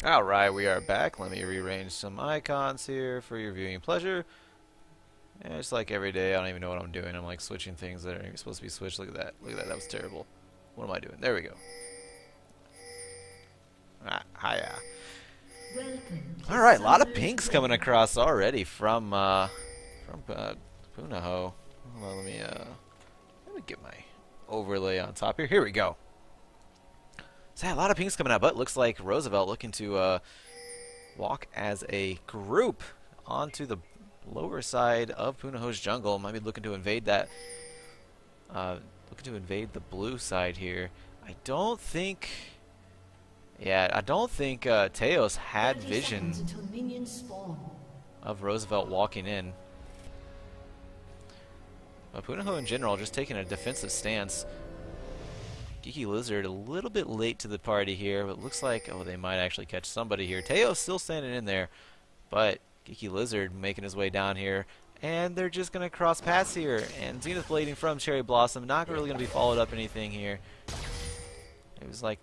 Alright, we are back. Let me rearrange some icons here for your viewing pleasure. And it's like every day, I don't even know what I'm doing. I'm like switching things that are supposed to be switched. Look at that. Look at that. That was terrible. What am I doing? There we go. Hiya. Alright, a lot of pinks coming across already from Punahou. Hold on, let me get my overlay on top here. Here we go. So yeah, a lot of pinks coming out, but it looks like Roosevelt looking to walk as a group onto the lower side of Punahou's jungle. Might be looking to invade that. Looking to invade the blue side here. I don't think Teos had vision of Roosevelt walking in. But Punahou in general just taking a defensive stance. Geeky Lizard a little bit late to the party here, but it looks like, oh, they might actually catch somebody here. Teos still standing in there, but Geeky Lizard making his way down here, and they're just going to cross paths here. And Zenith blading from Cherry Blossom, not really going to be followed up anything here. It was like,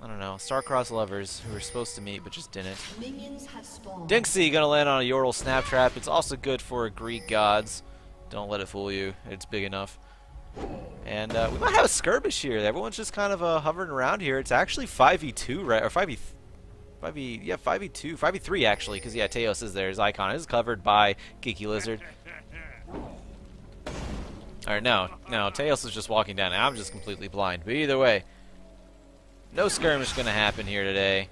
I don't know, star-crossed lovers who were supposed to meet but just didn't. Dinksy going to land on a Yordle Snap Trap. It's also good for Greek gods. Don't let it fool you. It's big enough. And we might have a skirmish here. Everyone's just kind of hovering around here. It's actually 5v2, right? Or 5v3 actually, because yeah, Teos is there. His icon is covered by Geeky Lizard. Or no, Teos is just walking down. I'm just completely blind. But either way, no skirmish going to happen here today.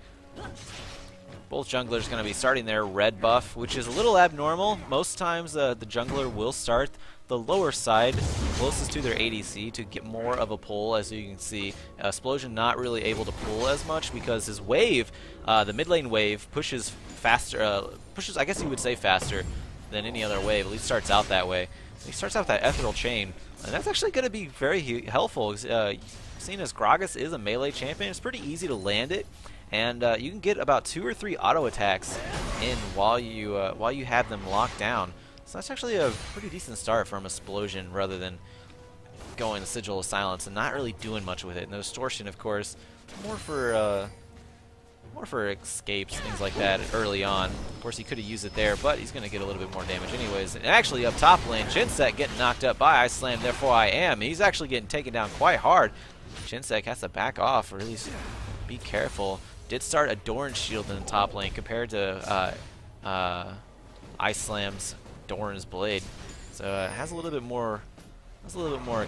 Both junglers going to be starting their red buff, which is a little abnormal. Most times the jungler will start the lower side closest to their ADC to get more of a pull. As you can see, Explosion not really able to pull as much because his wave, the mid lane wave, pushes faster, I guess you would say faster than any other wave. At least starts out that way. He starts out with that ethereal chain, and that's actually going to be very helpful. Seeing as Gragas is a melee champion, it's pretty easy to land it. And you can get about 2 or 3 auto attacks in while you have them locked down. So that's actually a pretty decent start from Explosion, rather than going the Sigil of Silence and not really doing much with it. And the Distortion, of course, more for escapes, things like that early on. Of course, he could have used it there, but he's going to get a little bit more damage anyways. And actually, up top lane, Jinsek getting knocked up by Ice Slam, therefore I am. He's actually getting taken down quite hard. Jinsek has to back off, or at least be careful. Did start a Doran's shield in the top lane compared to Ice Slam's Doran's blade, so it has a little bit more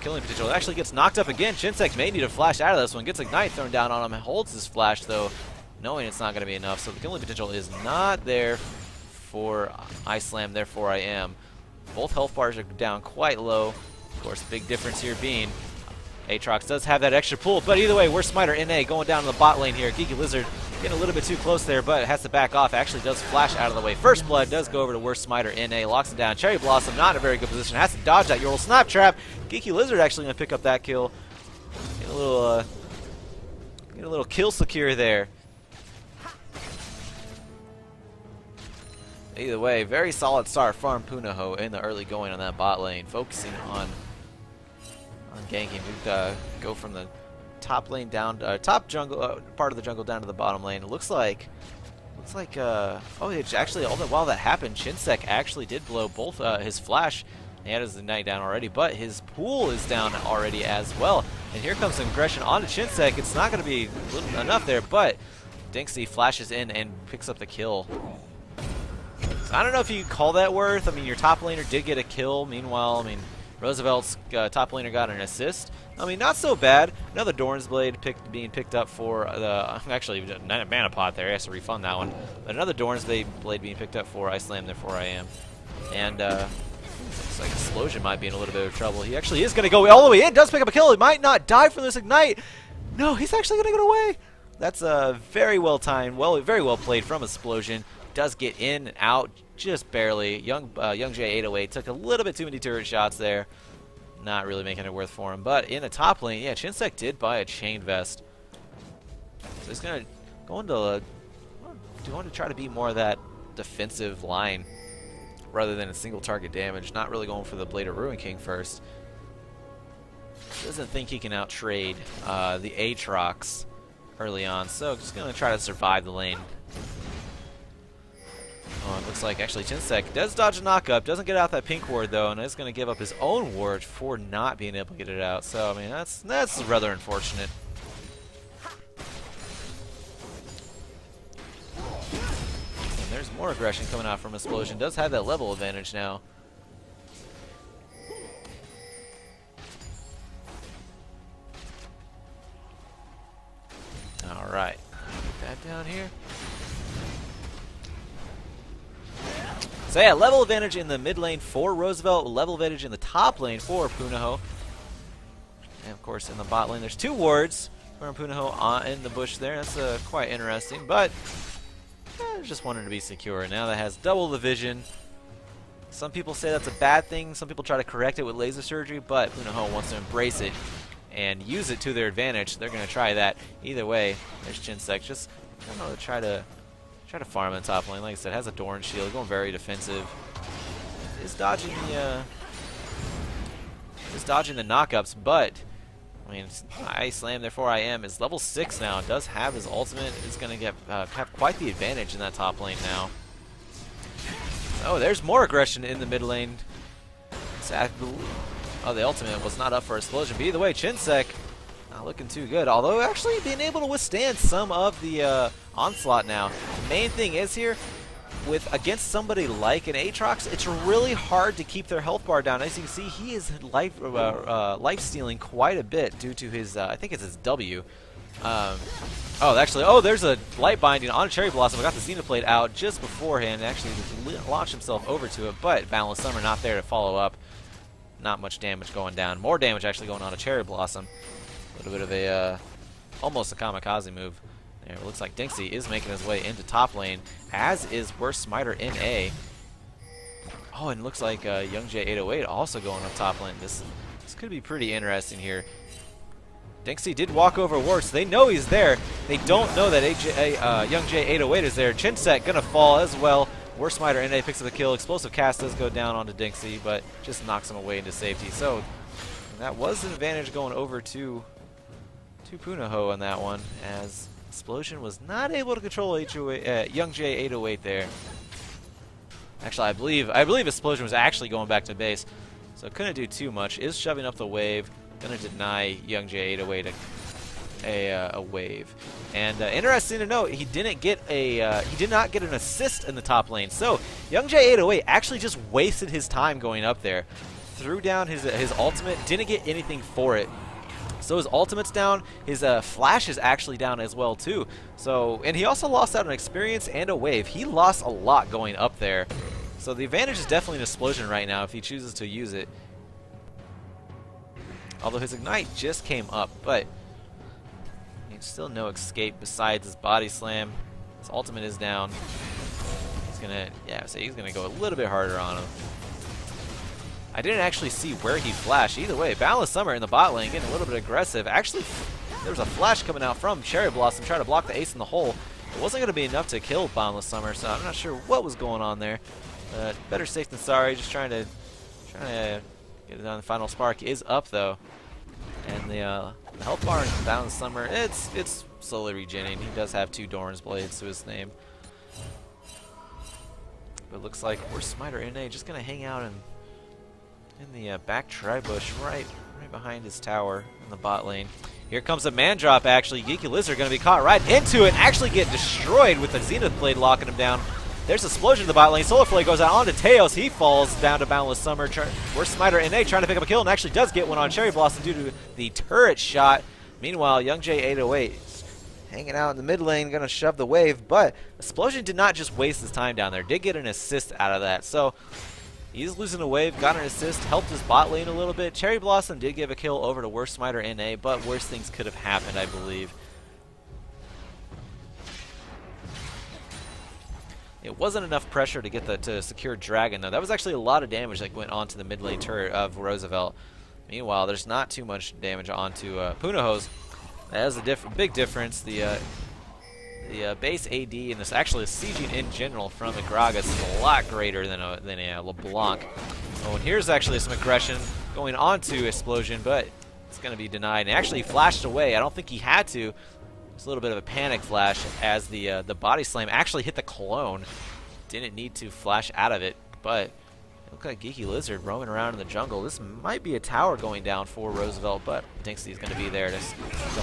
killing potential. It actually gets knocked up again. Jinsek may need to flash out of this one. Gets Ignite thrown down on him. Holds his flash though, knowing it's not going to be enough. So the killing potential is not there for Ice Slam. Therefore, I am. Both health bars are down quite low. Of course, the big difference here being Aatrox does have that extra pull, but either way, we're Smiter NA going down to the bot lane here. Geeky Lizard getting a little bit too close there, but has to back off. Actually does flash out of the way. First Blood does go over to Worst Smiter NA, locks him down. Cherry Blossom not in a very good position, has to dodge that Yordle Snap Trap. Geeky Lizard actually going to pick up that kill. Get a little kill secure there. Either way, very solid start from Punahou in the early going on that bot lane, focusing on ganking. We go from the top lane down, top jungle part of the jungle down to the bottom lane. It looks like, oh, it's actually all the while that happened, Jinsek actually did blow both his flash. He had his Ignite down already, but his pool is down already as well. And here comes some aggression onto Jinsek. It's not going to be enough there, but Dinksy flashes in and picks up the kill. So I don't know if you call that worth. I mean, your top laner did get a kill. Meanwhile, I mean, Roosevelt's top laner got an assist. I mean, not so bad. Another Doran's Blade being picked up for the... Actually, Mana Pot there. He has to refund that one. But another Doran's Blade being picked up for Ice Slam, therefore I am. And looks like Explosion might be in a little bit of trouble. He actually is going to go all the way in. Does pick up a kill. He might not die from this Ignite. No, he's actually going to get away. That's very well timed. Very well played from Explosion. Does get in and out just barely. Young J808 took a little bit too many turret shots there. Not really making it worth for him. But in the top lane, yeah, Jinsek did buy a chain vest. So he's going to try to be more of that defensive line rather than a single target damage. Not really going for the Blade of Ruin King first. Doesn't think he can out-trade the Aatrox early on, so just going to try to survive the lane Oh, it looks like actually Chinsek does dodge a knockup, doesn't get out that pink ward though, and is going to give up his own ward for not being able to get it out. So I mean that's rather unfortunate. And there's more aggression coming out from Explosion. Does have that level advantage now. All right, get that down here. So yeah, level advantage in the mid lane for Roosevelt, level advantage in the top lane for Punahou. And of course in the bot lane there's 2 wards from Punahou in the bush there. That's quite interesting, but just wanted to be secure. Now that has double the vision. Some people say that's a bad thing, some people try to correct it with laser surgery, but Punahou wants to embrace it and use it to their advantage. They're going to try that. Either way, there's Chinsek. Just, I don't know, try to farm in the top lane. Like I said, has a Doran shield, going very defensive. Is dodging the knockups, but I mean, I Slam, therefore I am is level 6 now. Does have his ultimate. Is going to get have quite the advantage in that top lane now. Oh, there's more aggression in the mid lane. Oh, the ultimate was not up for Explosion. But either way, Chinsek not looking too good. Although actually being able to withstand some of the onslaught now. The main thing is here, against somebody like an Aatrox, it's really hard to keep their health bar down. As you can see, he is life stealing quite a bit due to his, I think it's his W. There's a light binding on a Cherry Blossom. I got the Xenoblade out just beforehand. Actually launched himself over to it, but Boundless Summer not there to follow up. Not much damage going down. More damage actually going on a Cherry Blossom. A little bit of a, almost a kamikaze move. There, it looks like Dinksy is making his way into top lane, as is Worst Smiter in A. Oh, and it looks like Young J808 also going up top lane. This could be pretty interesting here. Dinksy did walk over Ward, so they know he's there. They don't know that Young J808 is there. Chinsek gonna fall as well. Worst Smiter NA picks up the kill. Explosive Cast does go down onto Dinksy, but just knocks him away into safety. So that was an advantage going over to Punahou on that one, as Explosion was not able to control Young J808 there. Actually, I believe Explosion was actually going back to base, so couldn't do too much. Is shoving up the wave, gonna deny Young J808 a wave. And interesting to note, he did not get an assist in the top lane. So Young J808 actually just wasted his time going up there. Threw down his ultimate, didn't get anything for it. So his ultimate's down, his flash is actually down as well too. So, and he also lost out on experience and a wave. He lost a lot going up there. So the advantage is definitely an Explosion right now if he chooses to use it. Although his Ignite just came up, but still no escape besides his body slam. His ultimate is down. He's gonna go a little bit harder on him. I didn't actually see where he flashed. Either way, Boundless Summer in the bot lane getting a little bit aggressive. Actually, there was a flash coming out from Cherry Blossom trying to block the ace in the hole. It wasn't going to be enough to kill Boundless Summer, so I'm not sure what was going on there. Better safe than sorry. Just trying to get it done. The final spark is up though, and the health bar in Boundless Summer, it's slowly regenerating. He does have 2 Doran's Blades to his name. But it looks like Worst Smiter NA just going to hang out in the back tri-bush right behind his tower in the bot lane. Here comes a man drop actually. Geeky Lizard going to be caught right into it and actually get destroyed with the Zenith Blade locking him down. There's a Explosion in the bot lane. Solar Flare goes out onto Teos. He falls down to Boundless Summer. Worst Smiter NA trying to pick up a kill and actually does get one on Cherry Blossom due to the turret shot. Meanwhile, Young J808 is hanging out in the mid lane, going to shove the wave, but Explosion did not just waste his time down there. Did get an assist out of that. So he's losing a wave, got an assist, helped his bot lane a little bit. Cherry Blossom did give a kill over to Worst Smiter NA, but worse things could have happened, I believe. It wasn't enough pressure to get to secure Dragon, though. That was actually a lot of damage that went onto the mid lane turret of Roosevelt. Meanwhile, there's not too much damage onto Punahou's. That is a big difference. The base AD and this actually sieging in general from a Gragas is a lot greater than a LeBlanc. Oh, and here's actually some aggression going onto Explosion, but it's going to be denied. And actually flashed away. I don't think he had to. It's a little bit of a panic flash as the body slam actually hit the clone. didn't need to flash out of it, but it looked like Geeky Lizard roaming around in the jungle. This might be a tower going down for Roosevelt, but Dinksy's going to be there to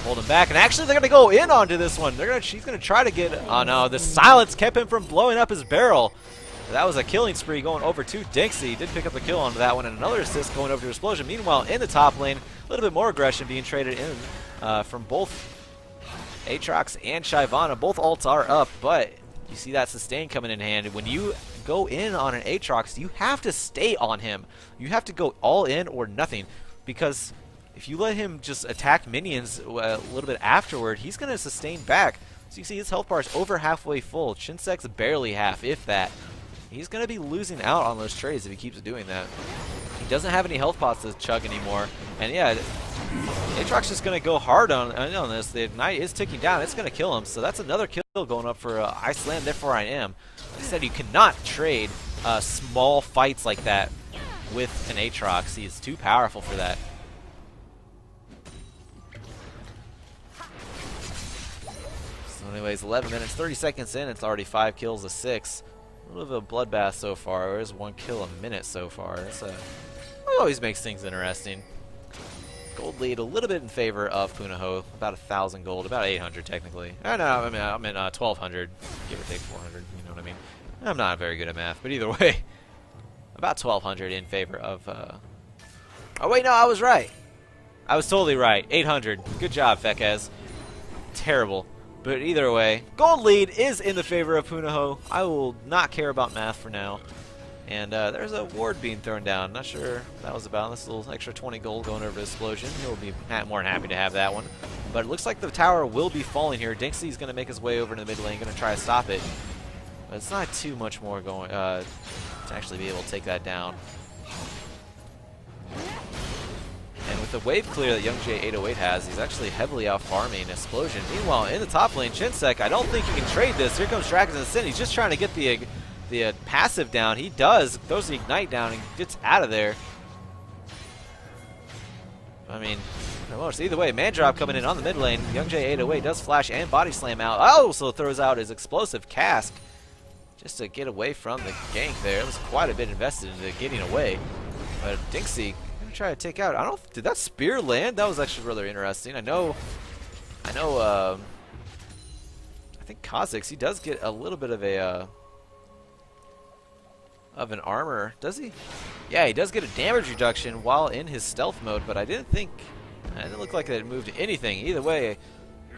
hold him back. And actually, they're going to go in onto this one. She's going to try to get... Oh, no. The silence kept him from blowing up his barrel. That was a killing spree going over to Dinksy. He did pick up the kill onto that one, and another assist going over to Explosion. Meanwhile, in the top lane, a little bit more aggression being traded in from both Aatrox and Shyvana. Both ults are up, but you see that sustain coming in hand. When you go in on an Aatrox, you have to stay on him. You have to go all in or nothing, because if you let him just attack minions a little bit afterward, he's going to sustain back. So you see his health bar is over halfway full. Chinsek's barely half, if that. He's going to be losing out on those trades if he keeps doing that. He doesn't have any health pots to chug anymore. And yeah, Aatrox is going to go hard on this. The Ignite is ticking down. It's going to kill him. So that's another kill going up for I Slam, therefore I am. Like I said, you cannot trade small fights like that with an Aatrox. He is too powerful for that. So anyways, 11 minutes, 30 seconds in. It's already 5 kills to 6. A little bit of a bloodbath so far. There's 1 kill a minute so far. It always makes things interesting. Gold lead a little bit in favor of Punahou. About 1,000 gold, about 800 technically. No, I mean 1,200, give or take 400. You know what I mean? I'm not very good at math, but either way, about 1,200 in favor of. Oh wait, no, I was right. I was totally right. 800. Good job, Fekez. Terrible. But either way, gold lead is in the favor of Punahou. I will not care about math for now. And there's a ward being thrown down. Not sure what that was about. This little extra 20 gold going over to Explosion. He'll be more than happy to have that one. But it looks like the tower will be falling here. Dinksy's going to make his way over to the mid lane, going to try to stop it. But it's not too much more going to actually be able to take that down. And with the wave clear that Young J 808 has, he's actually heavily out farming Explosion. Meanwhile, in the top lane, Chinsek, I don't think you can trade this. Here comes Dragons and Sin. He's just trying to get the passive down. He does, throws the Ignite down and gets out of there. I mean, either way, man drop coming in on the mid lane. Young J 808 does flash and body slam out. Also throws out his explosive cask just to get away from the gank there. It was quite a bit invested into getting away. But Dinksy try to take out. Did that spear land? That was actually rather interesting. I think Kha'Zix, he does get a little bit of a an armor. Does he? Yeah, he does get a damage reduction while in his stealth mode, but it didn't look like it moved anything. Either way,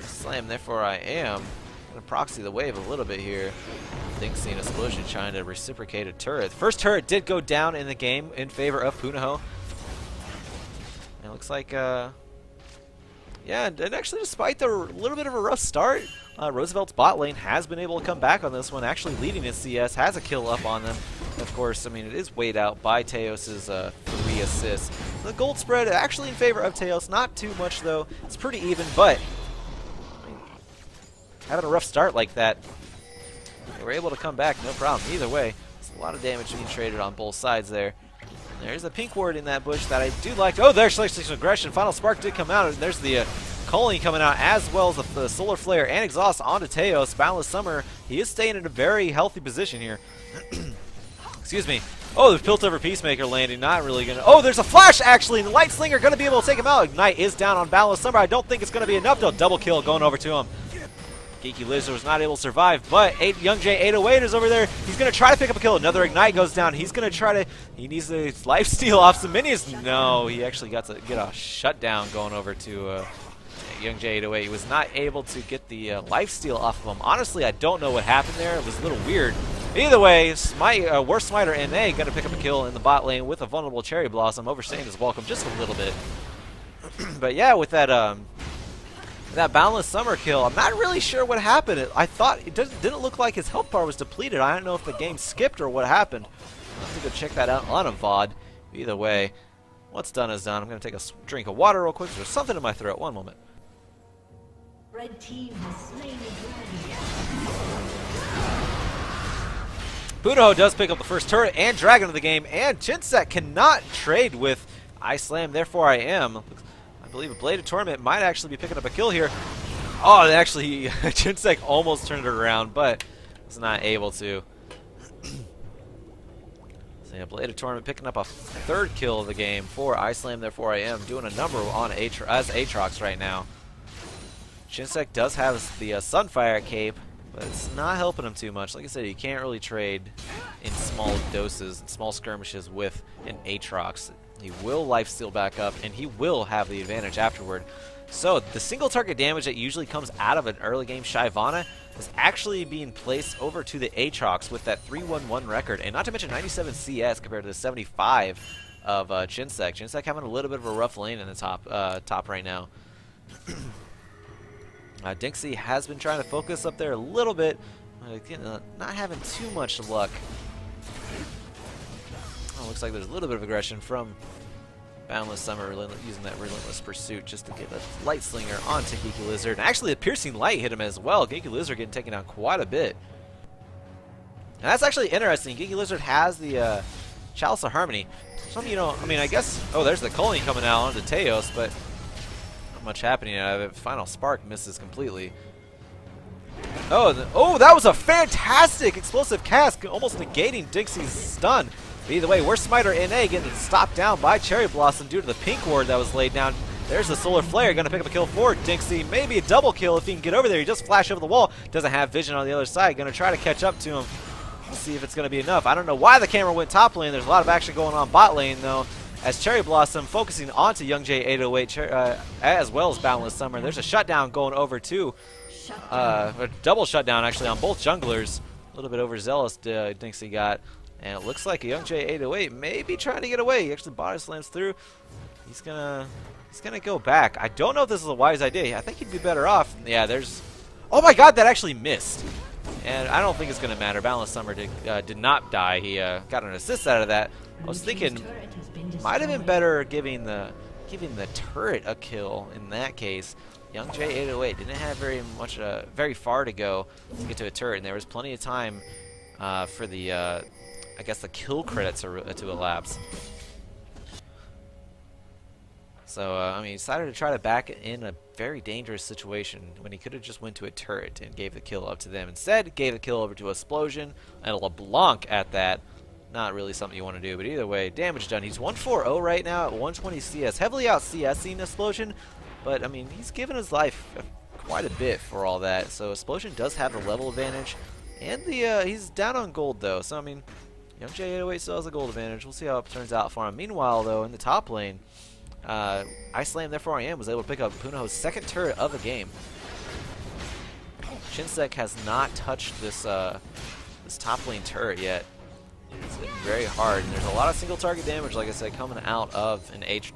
slam, therefore I am gonna proxy the wave a little bit here. Dinksy and Explosion trying to reciprocate a turret. First turret did go down in the game in favor of Punahou. It looks like, yeah, and actually despite the little bit of a rough start, Roosevelt's bot lane has been able to come back on this one, actually leading his CS, has a kill up on them. Of course, I mean, it is weighed out by Teos's 3 assists. The gold spread actually in favor of Teos, not too much though. It's pretty even, but I mean, having a rough start like that, they were able to come back, no problem. Either way, there's a lot of damage being traded on both sides there. There's a pink ward in that bush that I do like. Oh, there's actually some aggression. Final Spark did come out, and there's the Culling coming out, as well as the Solar Flare and Exhaust onto Teos. Boundless Summer, he is staying in a very healthy position here. Excuse me. Oh, the Piltover Peacemaker landing, not really going to... Oh, there's a flash, actually, and the Light Slinger going to be able to take him out. Ignite is down on Boundless Summer. I don't think it's going to be enough, though. Double kill going over to him. Geeky Lizard was not able to survive, but Young J 808 is over there. He's going to try to pick up a kill. Another Ignite goes down. He's going to try to... He needs the lifesteal off some minions. No, he actually got to get a shutdown going over to Young J 808. He was not able to get the lifesteal off of him. Honestly, I don't know what happened there. It was a little weird. Either way, Worst Smiter NA going to pick up a kill in the bot lane with a vulnerable Cherry Blossom, overstaying his welcome just a little bit. But yeah, with that... that Boundless Summer kill, I'm not really sure what happened. I thought it didn't look like his health bar was depleted. I don't know if the game skipped or what happened. I'll have to go check that out on a VOD. Either way, what's done is done. I'm going to take a drink of water real quick. There's something in my throat. One moment. Red team has slain the dragon. Punahou does pick up the first turret and dragon of the game, and Chinsek cannot trade with I Slam, therefore I am. I believe a Blade of Torment might actually be picking up a kill here. Oh, actually, Chinsek almost turned it around, but was not able to. So yeah, Blade of Torment picking up a third kill of the game for I Slam Therefore I Am, doing a number on as Aatrox right now. Shinsek does have the Sunfire cape, but it's not helping him too much. Like I said, you can't really trade in small doses, small skirmishes with an Aatrox. He will lifesteal back up, and he will have the advantage afterward. So the single target damage that usually comes out of an early game Shyvana is actually being placed over to the Aatrox with that 311 record, and not to mention 97 CS compared to the 75 of Shinsek. Shinsek having a little bit of a rough lane in the top right now. Dinksy has been trying to focus up there a little bit, not having too much luck. Oh, looks like there's a little bit of aggression from Boundless Summer, using that Relentless Pursuit just to get a Light Slinger onto Geeky Lizard. And actually, a Piercing Light hit him as well. Geeky Lizard getting taken down quite a bit. And that's actually interesting. Geeky Lizard has the Chalice of Harmony. Something you don't, I mean, I guess, oh, there's the Colony coming out onto Teos, but not much happening out of it. Final Spark misses completely. Oh, that was a fantastic explosive cast, almost negating Dixie's stun. But either way, we're Smiter NA getting stopped down by Cherry Blossom due to the pink ward that was laid down. There's the Solar Flare, going to pick up a kill for Dinksy. Maybe a double kill if he can get over there. He just flashed over the wall. Doesn't have vision on the other side. Going to try to catch up to him. Let's see if it's going to be enough. I don't know why the camera went top lane. There's a lot of action going on bot lane, though, as Cherry Blossom focusing onto Young J 808 as well as Boundless Summer. There's a shutdown going over to a double shutdown, actually, on both junglers. A little bit overzealous Dinksy got. And it looks like a Young J 808 may be trying to get away. He actually body slams through. He's gonna go back. I don't know if this is a wise idea. I think he'd be better off. Yeah, there's. Oh my God, that actually missed. And I don't think it's gonna matter. Boundless Summer did not die. He got an assist out of that. I was thinking might have been better giving the turret a kill in that case. Young J 808 didn't have very far to go to get to a turret, and there was plenty of time for the I guess the kill credit to elapse. So, I mean, he decided to try to back in a very dangerous situation when he could have just went to a turret and gave the kill up to them. Instead, gave the kill over to Explosion and a LeBlanc at that. Not really something you want to do, but either way, damage done. He's 140 right now at 120 CS. Heavily out CSing Explosion, but, I mean, he's given his life quite a bit for all that. So, Explosion does have the level advantage. And he's down on gold, though. So, I mean, Young J 808 still has a gold advantage. We'll see how it turns out for him. Meanwhile, though, in the top lane, I Slam Therefore I Am was able to pick up Punahou's second turret of the game. Shinsek has not touched this top lane turret yet. It's been very hard, and there's a lot of single target damage, like I said, coming out of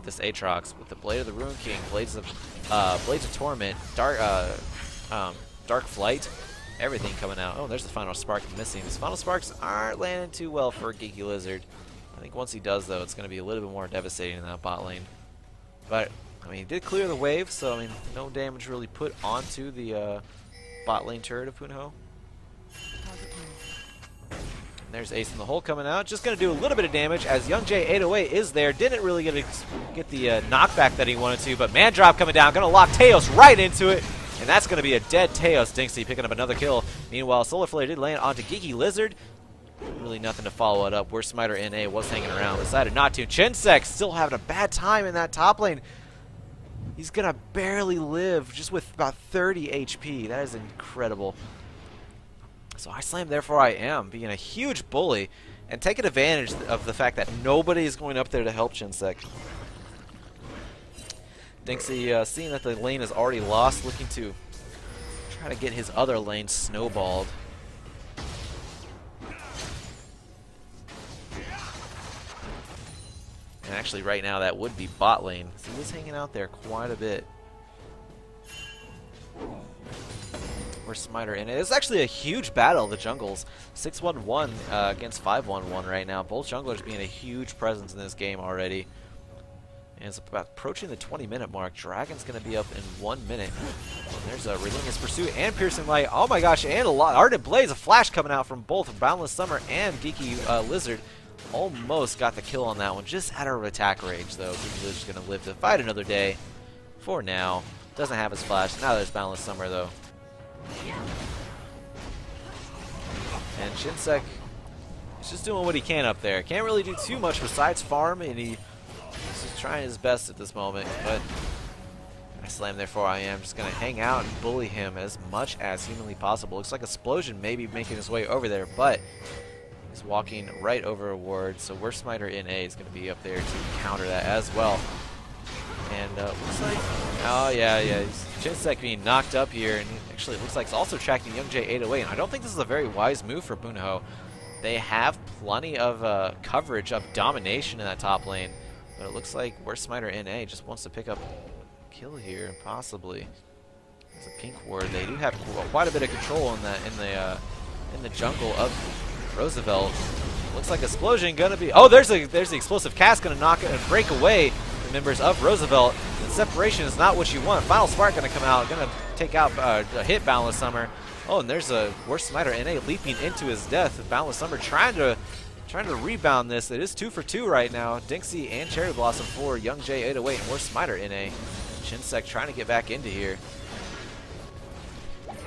this Aatrox with the Blade of the Ruin King, Blades of Torment, Dark Flight. Everything coming out. Oh, there's the Final Spark missing. These Final Sparks aren't landing too well for Geeky Lizard. I think once he does, though, it's going to be a little bit more devastating in that bot lane. But, I mean, he did clear the wave, so, I mean, no damage really put onto the bot lane turret of Punahou. There's Ace in the Hole coming out. Just going to do a little bit of damage as Young J 808 is there. Didn't really get the knockback that he wanted to, but Man Drop coming down. Going to lock Teos right into it. And that's going to be a dead Teos. Dinksy picking up another kill. Meanwhile, Solar Flare did land onto Geeky Lizard. Really nothing to follow it up. Where Smiter NA was hanging around. Decided not to. Chinsek still having a bad time in that top lane. He's going to barely live just with about 30 HP. That is incredible. So I Slam Therefore I Am, being a huge bully and taking advantage of the fact that nobody is going up there to help Chinsek. Dinksy, seeing that the lane is already lost, looking to try to get his other lane snowballed. And actually right now that would be bot lane. So he was hanging out there quite a bit. Where's Smiter in it? It's actually a huge battle of the jungles. 6-1-1 against 5-1-1 right now. Both junglers being a huge presence in this game already. And it's about approaching the 20-minute mark. Dragon's going to be up in 1 minute. And there's a Relentless Pursuit and Piercing Light. Oh my gosh, and a lot. Ardent Blaze, a flash coming out from both Boundless Summer and Geeky Lizard. Almost got the kill on that one. Just out of attack range, though. Geeky Lizard's going to live to fight another day. For now. Doesn't have his flash. Now there's Boundless Summer, though. And Shinsek He's just doing what he can up there. Can't really do too much besides farm, and he's just trying his best at this moment. But I slam, therefore I am just going to hang out and bully him as much as humanly possible. Looks like Explosion maybe making his way over there, but he's walking right over a ward, so Worst Smiter in A is going to be up there to counter that as well. And looks like, oh yeah, Chinsek being knocked up here, and actually it looks like it's also tracking Young J 808, and I don't think this is a very wise move for Punahou. They have plenty of coverage of domination in that top lane, but it looks like Worst Smiter in A just wants to pick up a kill here, possibly. There's a pink ward. They do have quite a bit of control in the jungle of Roosevelt. Looks like Explosion gonna be. Oh, there's the explosive cast gonna knock it and break away the members of Roosevelt. And separation is not what you want. Final Spark gonna come out, gonna take out hit Boundless Summer. Oh, and there's a Worst Smiter NA leaping into his death. Boundless Summer trying to rebound this. It is 2 for 2 right now. Dinksy and Cherry Blossom for Young J 808 and Worst Smiter NA. Chinsek trying to get back into here.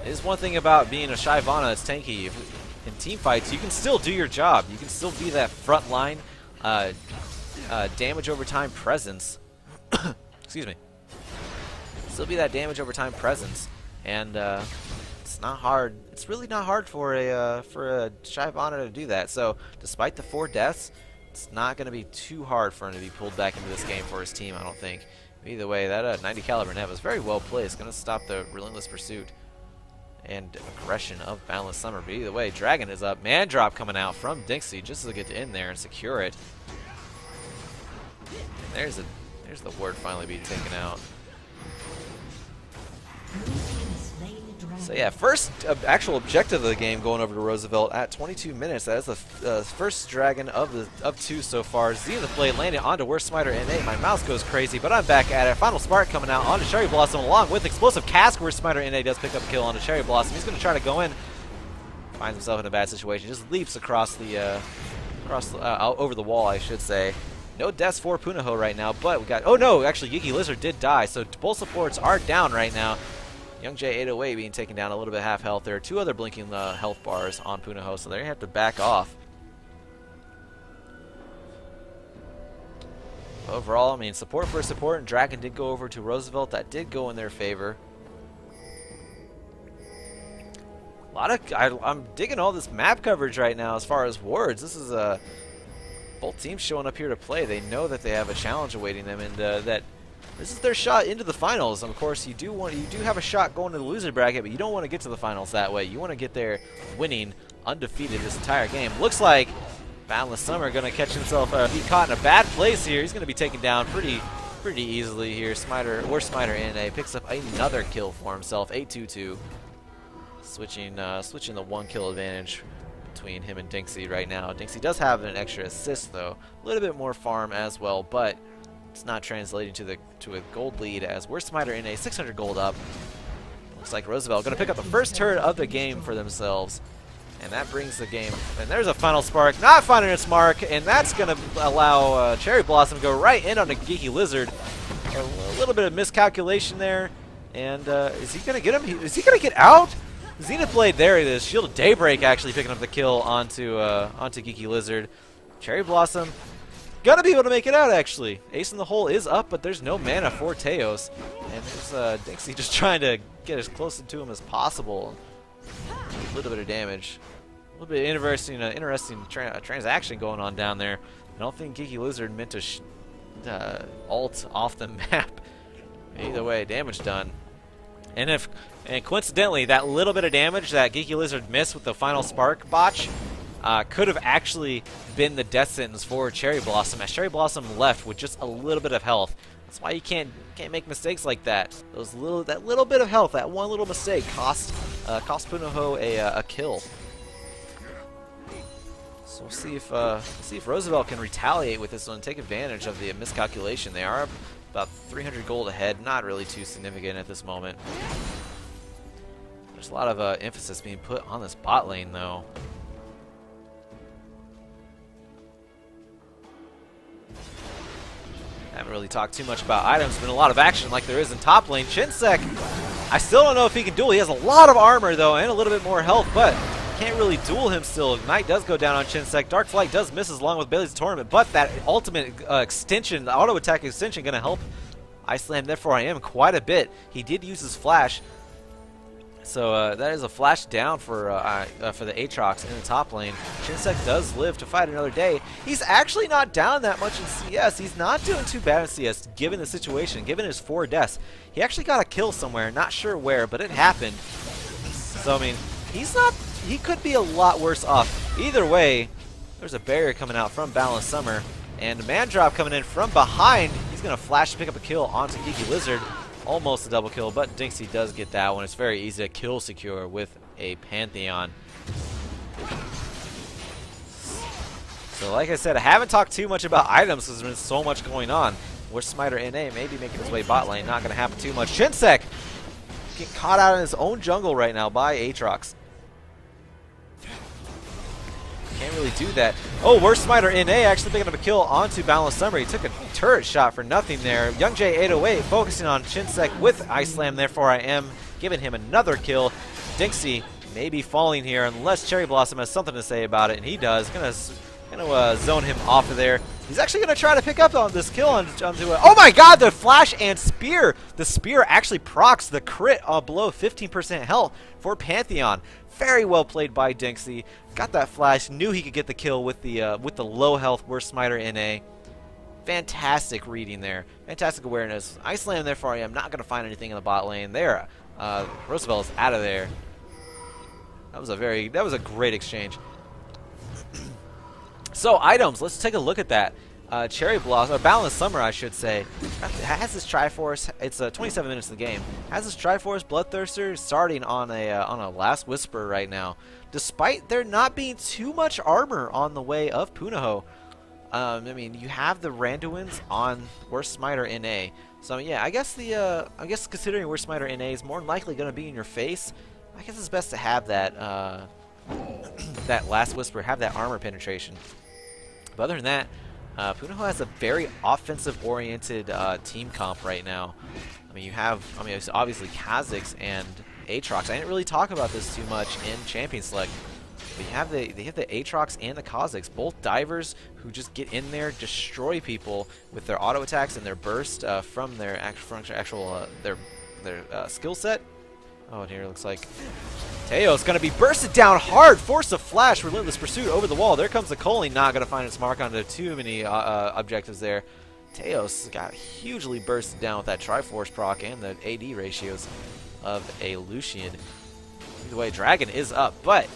It is one thing about being a Shyvana that's tanky. In team fights, you can still do your job. You can still be that front line damage over time presence. Excuse me. Still be that damage over time presence, and it's not hard. It's really not hard for a Shyvana to do that. So, despite the 4 deaths, it's not going to be too hard for him to be pulled back into this game for his team, I don't think. Either way, that 90 caliber net was very well placed. Going to stop the relentless pursuit and aggression of Boundless Summer. But either way, Dragon is up. Man drop coming out from Dinksy just to get in there and secure it. And there's the ward finally being taken out. So yeah, first actual objective of the game going over to Roosevelt at 22 minutes. That is the first Dragon of 2 so far. Zenith Blade landing onto Worst Smiter NA. My mouse goes crazy, but I'm back at it. Final Spark coming out onto Cherry Blossom along with Explosive Cask. Worst Smiter NA does pick up a kill onto Cherry Blossom. He's going to try to go in. Finds himself in a bad situation. Just leaps across the over the wall, I should say. No deaths for Punahou right now, but we got. Oh no, actually Geeky Lizard did die, so both supports are down right now. Young J 808 being taken down a little bit half health. There are 2 other blinking health bars on Punahou, so they're going to have to back off. Overall, I mean, support for support, and Dragon did go over to Roosevelt. That did go in their favor. I'm digging all this map coverage right now as far as wards. This is both teams showing up here to play. They know that they have a challenge awaiting them, and that this is their shot into the finals. Of course, you do have a shot going to the loser bracket, but you don't want to get to the finals that way. You want to get there winning undefeated this entire game. Looks like Boundless Summer going to catch himself be caught in a bad place here. He's going to be taken down pretty easily here. Worst Smiter NA picks up another kill for himself. 8-2-2. Switching the 1 kill advantage between him and Dinksy right now. Dinksy does have an extra assist though, a little bit more farm as well, but it's not translating to a gold lead as Worst Smiter NA 600 gold up. Looks like Roosevelt going to pick up the first turret of the game for themselves, and that brings the game. And there's a Final Spark, not finding its mark, and that's going to allow Cherry Blossom to go right in on the Geeky Lizard. A little bit of miscalculation there, and is he going to get him? Is he going to get out? Zenith Blade, there it is. Shield of Daybreak actually picking up the kill onto Geeky Lizard. Cherry Blossom gonna be able to make it out actually. Ace in the hole is up, but there's no mana for Teos. And there's Dinksy just trying to get as close to him as possible. A little bit of damage. A little bit of interesting transaction going on down there. I don't think Geeky Lizard meant to ult off the map. Either way, damage done. And coincidentally, that little bit of damage that Geeky Lizard missed with the Final Spark botch could have actually been the death sentence for Cherry Blossom, as Cherry Blossom left with just a little bit of health. That's why you can't make mistakes like that. That little bit of health, that one little mistake cost Punahou a kill. So we'll see if Roosevelt can retaliate with this one and take advantage of the miscalculation. They are about 300 gold ahead, not really too significant at this moment. There's a lot of emphasis being put on this bot lane, though. Haven't really talked too much about items. Been a lot of action like there is in top lane. Chinsek, I still don't know if he can duel. He has a lot of armor, though, and a little bit more health, but Can't really duel him still. Ignite does go down on Chinsek. Dark Flight does miss along with Bailey's Tournament, but that ultimate extension, the auto attack extension, going to help Ice Slam, therefore I am quite a bit. He did use his flash. So that is a flash down for the Aatrox in the top lane. Chinsek does live to fight another day. He's actually not down that much in CS. He's not doing too bad in CS given the situation, given his 4 deaths. He actually got a kill somewhere, not sure where, but it happened. So I mean, he could be a lot worse off. Either way, there's a barrier coming out from Balanced Summer, and a man drop coming in from behind. He's gonna flash to pick up a kill onto Geeky Lizard. Almost a double kill, but Dinksy does get that one. It's very easy to kill secure with a Pantheon. So like I said, I haven't talked too much about items because there's been so much going on. Wish Smiter NA maybe making his way bot lane. Not going to happen too much. Chinsek getting caught out in his own jungle right now by Aatrox. Can't really do that. Oh, Worst Smiter NA actually picking up a kill onto Balanced Summer. He took a turret shot for nothing there. Young J 808 focusing on Chinsek with Ice Slam, therefore I am giving him another kill. Dinksy may be falling here unless Cherry Blossom has something to say about it, and he does. Gonna zone him off of there. He's actually gonna try to pick up on this kill onto oh my god, the flash and spear! The spear actually procs the crit below 15% health for Pantheon. Very well played by Dinksy. Got that flash, knew he could get the kill with the low health Worst Smiter NA. Fantastic reading there. Fantastic awareness. Ice Slam, therefore I am not going to find anything in the bot lane there. Roosevelt is out of there. That was a great exchange. So items, let's take a look at that. Cherry Blossom, or Balanced Summer, I should say, has this Triforce. It's 27 minutes of the game. Has this Triforce Bloodthirster starting on a Last Whisper right now, despite there not being too much armor on the way of Punahou. I mean, you have the Randuins on Worst Smiter NA. So yeah, I guess considering Worst Smiter NA is more likely going to be in your face, I guess it's best to have that that Last Whisper, have that armor penetration. But other than that, Punahou has a very offensive-oriented team comp right now. I mean, it's obviously Kha'Zix and Aatrox. I didn't really talk about this too much in Champion Select. But they have the Aatrox and the Kha'Zix, both divers who just get in there, destroy people with their auto attacks and their burst from their actual skill set. Oh, and here it looks like Teo's going to be bursted down hard. Force of Flash, Relentless Pursuit over the wall. There comes the Culling, not going to find its mark onto too many objectives there. Teos got hugely bursted down with that Triforce proc and the AD ratios of a Lucian. Either way, Dragon is up, but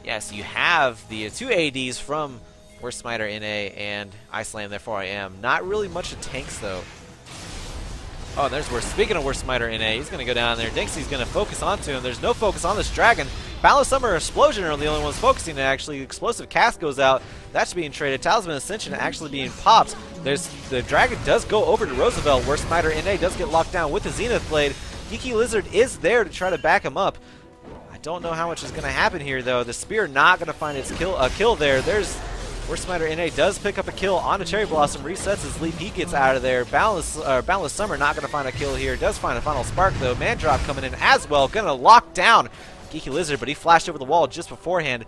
yes, you have the 2 ADs from Worst Smiter NA and Ice Slam, therefore I am. Not really much of tanks, though. Oh, there's Worst. Speaking of Worst Smiter NA, he's going to go down there. Dinksy's going to focus onto him. There's no focus on this Dragon. Balanced Summer Explosion are the only ones focusing, and actually Explosive Cast goes out. That's being traded. Talisman Ascension actually being popped. The Dragon does go over to Roosevelt. Worst Smiter NA does get locked down with the Zenith Blade. Geeky Lizard is there to try to back him up. I don't know how much is going to happen here, though. The Spear not going to find its kill there. There's Worst Smiter NA does pick up a kill on a Cherry Blossom, resets his leap, he gets out of there. Boundless Summer not going to find a kill here, does find a final spark though. Man Drop coming in as well, going to lock down Geeky Lizard, but he flashed over the wall just beforehand.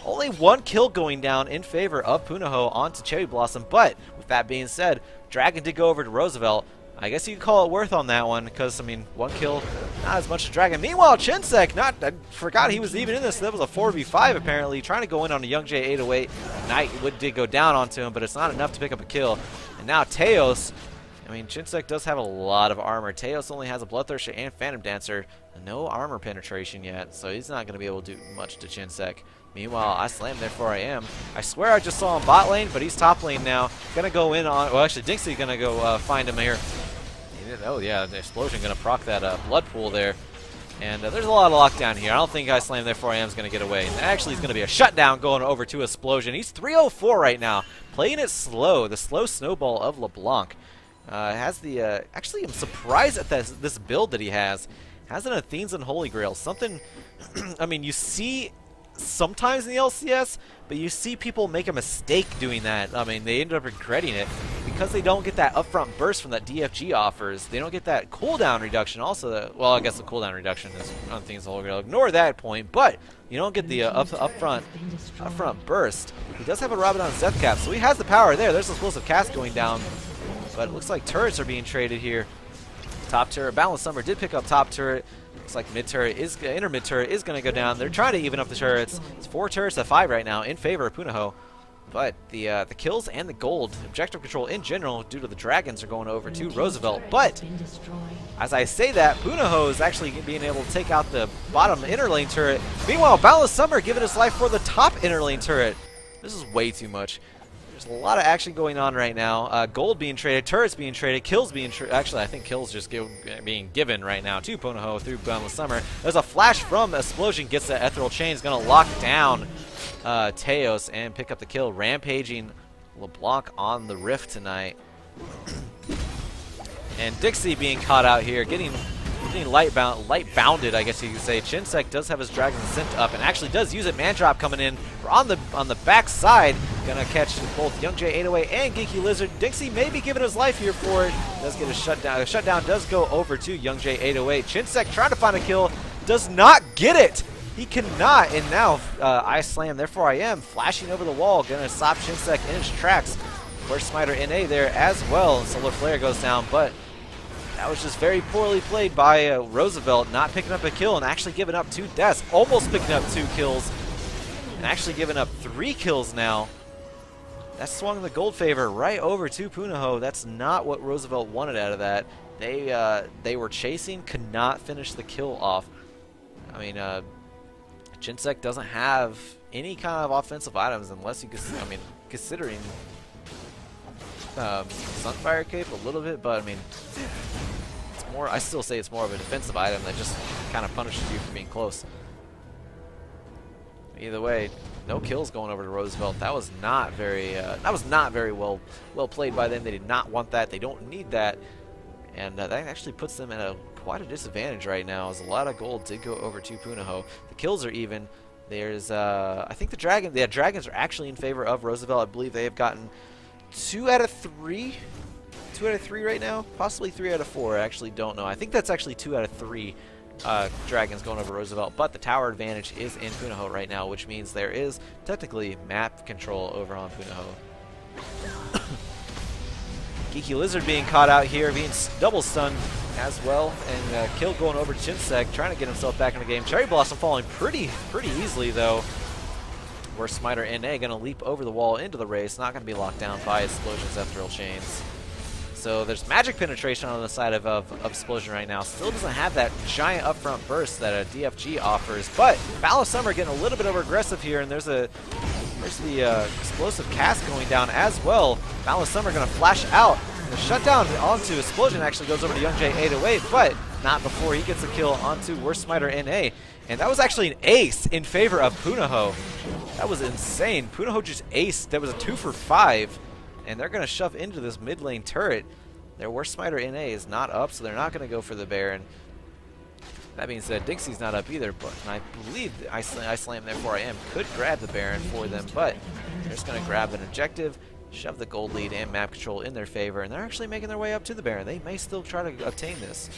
Only one kill going down in favor of Punahou onto Cherry Blossom, but with that being said, Dragon did go over to Roosevelt. I guess you could call it worth on that one, because, I mean, one kill, not as much as Dragon. Meanwhile, Chinsek, I forgot he was even in this. That was a 4v5, apparently, trying to go in on a Young J 808. Knight did go down onto him, but it's not enough to pick up a kill. And now Teos, I mean, Chinsek does have a lot of armor. Teos only has a Bloodthirster and Phantom Dancer. No armor penetration yet, so he's not going to be able to do much to Chinsek. Meanwhile, I slammed, therefore I am. I swear I just saw him bot lane, but he's top lane now. Gonna go in on, well, actually, Dinksy's gonna go find him here. Oh yeah, the Explosion gonna proc that blood pool there. And there's a lot of lockdown here. I don't think I slammed, therefore I am is gonna get away. And actually, it's gonna be a shutdown going over to Explosion. He's 304 right now, playing it slow. The slow snowball of LeBlanc has the. Actually, I'm surprised at this build that he has. Has an Athene's and Holy Grail. Something. I mean, you see sometimes in the LCS, but you see people make a mistake doing that. I mean, they end up regretting it. because they don't get that upfront burst from that DFG offers, they don't get that cooldown reduction also. Well, I guess the cooldown reduction is one thing we're going to ignore that point, but you don't get the upfront burst. He does have a Rabadon Zeth Cap, so he has the power there. There's explosive cast going down, but it looks like turrets are being traded here. Top turret, Boundless Summer did pick up top turret. Looks like mid turret is inner mid turret is going to go down. They're trying to even up the turrets. It's 4 turrets to 5 right now in favor of Punahou. But the kills and the gold, objective control in general, due to the dragons, are going over to Roosevelt. But as I say that, Punahou is actually being able to take out the bottom inner lane turret. Meanwhile, Boundless Summer giving his life for the top inner lane turret. This is way too much. There's a lot of action going on right now. Gold being traded, turrets being traded, kills being traded. Actually, I think kills just being given right now to Punahou through Boundless Summer. There's a flash from Explosion, gets the Ethereal Chain, is going to lock down Teos and pick up the kill. Rampaging LeBlanc on the Rift tonight. And Dixie being caught out here, getting light bounded, I guess you could say. Chinsec does have his Dragon Ascent up and actually does use it. Man drop coming in on the back side. Gonna catch both Young J 808 and Geeky Lizard. Dixie may be giving his life here for it. Does get a shutdown. A shutdown does go over to Young J 808. Chinsec trying to find a kill. Does not get it. He cannot. And now I slam. Therefore I am flashing over the wall. Gonna stop Chinsec in his tracks. Burst Smiter NA there as well. Solar Flare goes down, but that was just very poorly played by Roosevelt, not picking up a kill and actually giving up 2 deaths. Almost picking up 2 kills and actually giving up 3 kills now. That swung the gold favor right over to Punahou. That's not what Roosevelt wanted out of that. They were chasing, could not finish the kill off. I mean, Chinsec doesn't have any kind of offensive items unless you could, I mean, considering Sunfire Cape a little bit, but I mean, it's more, I still say it's more of a defensive item that just kind of punishes you for being close. Either way, no kills going over to Roosevelt. That was not very well played by them. They did not want that. They don't need that, and that actually puts them in quite a disadvantage right now, as a lot of gold did go over to Punahou. The kills are even. There's I think the dragons are actually in favor of Roosevelt. I believe they have gotten 2 out of 3. 2 out of 3 right now, possibly 3 out of 4. I actually don't know. I think that's actually 2 out of 3 dragons going over Roosevelt, but the tower advantage is in Punahou right now, which means there is technically map control over on Punahou. Geeky Lizard being caught out here, being double stunned as well, and kill going over to Chinsec, trying to get himself back in the game. Cherry Blossom falling pretty easily though. Where Smiter NA going to leap over the wall into the race, not going to be locked down by Explosion's Ethereal Chains. So there's magic penetration on the side of Explosion right now. Still doesn't have that giant upfront burst that a DFG offers, but Boundless Summer getting a little bit over aggressive here, and there's the explosive cast going down as well. Boundless Summer going to flash out. The shutdown onto Explosion actually goes over to Young J 808, but not before he gets a kill onto Worst Smiter NA. And that was actually an ace in favor of Punahou. That was insane. Punahou just aced. That was a 2 for 5. And they're going to shove into this mid lane turret. Their Worst Smiter NA is not up, so they're not going to go for the Baron. That being said, Dixie's not up either, but I believe I Slam, therefore I am, could grab the Baron for them, but they're just going to grab an objective, shove the gold lead and map control in their favor, and they're actually making their way up to the Baron. They may still try to obtain this.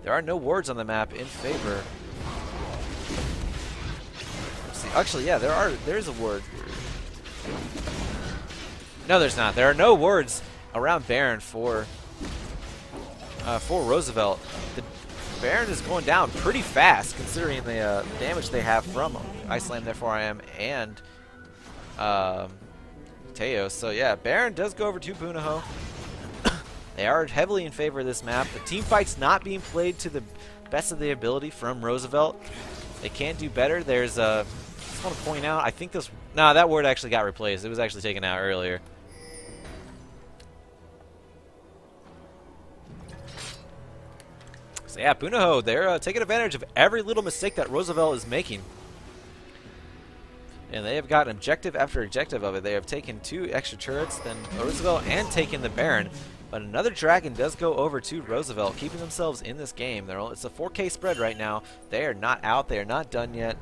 There are no wards on the map in favor. See, actually, yeah, there's a ward. No, there's not. There are no wards around Baron for Roosevelt. The Baron is going down pretty fast, considering the damage they have from Slam, therefore I am, and Teos. So yeah, Baron does go over to Punahou. They are heavily in favor of this map. The team fight's not being played to the best of their ability from Roosevelt. They can't do better. There's I just want to point out, I think this, nah, that word actually got replaced. It was actually taken out earlier. So yeah, Punahou, they're taking advantage of every little mistake that Roosevelt is making. And they have got objective after objective of it. They have taken 2 extra turrets, then Roosevelt, and taken the Baron. But another dragon does go over to Roosevelt, keeping themselves in this game. It's a 4K spread right now. They are not out. They are not done yet.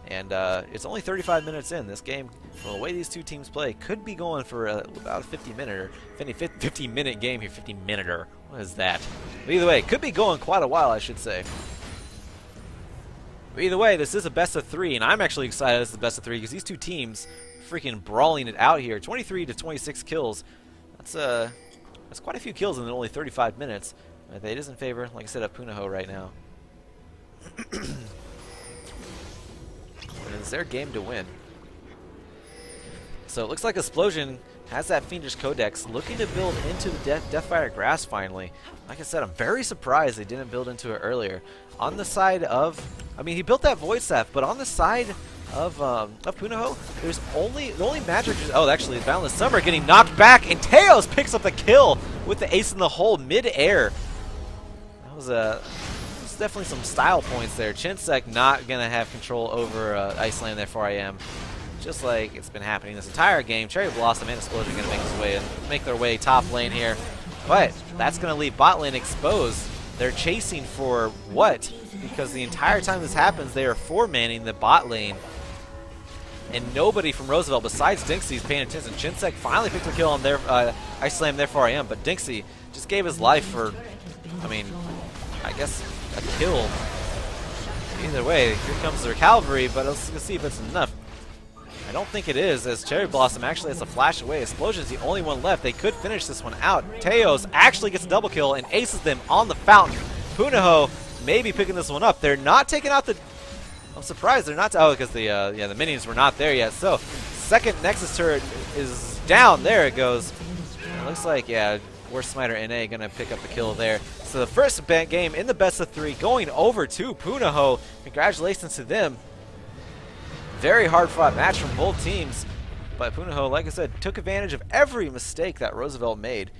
And it's only 35 minutes in. This game, well, the way these two teams play, could be going for about a 50-minute game here. 50-minuter. What is that? But either way, it could be going quite a while, I should say. But either way, this is a best of 3, and I'm actually excited this is a best of 3 because these two teams freaking brawling it out here. 23 to 26 kills. That's quite a few kills in only 35 minutes. But it is in favor, like I said, of Punahou right now. It's their game to win. So it looks like Explosion has that Fiendish Codex looking to build into the Deathfire Grass finally. Like I said, I'm very surprised they didn't build into it earlier. On the side of, I mean, he built that Void Staff, but on the side of Punahou, there's the only magic. Oh, actually, Boundless Summer getting knocked back, and Teos picks up the kill with the ace in the hole mid-air. That was definitely some style points there. Chinsek not going to have control over Iceland there for IM. Just like it's been happening this entire game. Cherry Blossom and Explosion going to make their way top lane here. But that's going to leave bot lane exposed. They're chasing for what? Because the entire time this happens, they are 4-manning the bot lane. And nobody from Roosevelt besides Dinksy is paying attention. Chinsek finally picked a kill on their Ice Slam there for IM. But Dinksy just gave his life for, I mean, I guess a kill. Either way, here comes their cavalry, but let's see if it's enough. I don't think it is, as Cherry Blossom actually has a flash away. Explosion's the only one left. They could finish this one out. Teos actually gets a double kill and aces them on the fountain. Punahou maybe picking this one up. They're not taking out the... I'm surprised they're not... Oh, because the minions were not there yet. So, second Nexus turret is down. There it goes. It looks like, yeah, Worst Smiter NA going to pick up the kill there. So the first game in the best of 3 going over to Punahou. Congratulations to them. Very hard-fought match from both teams. But Punahou, like I said, took advantage of every mistake that Roosevelt made.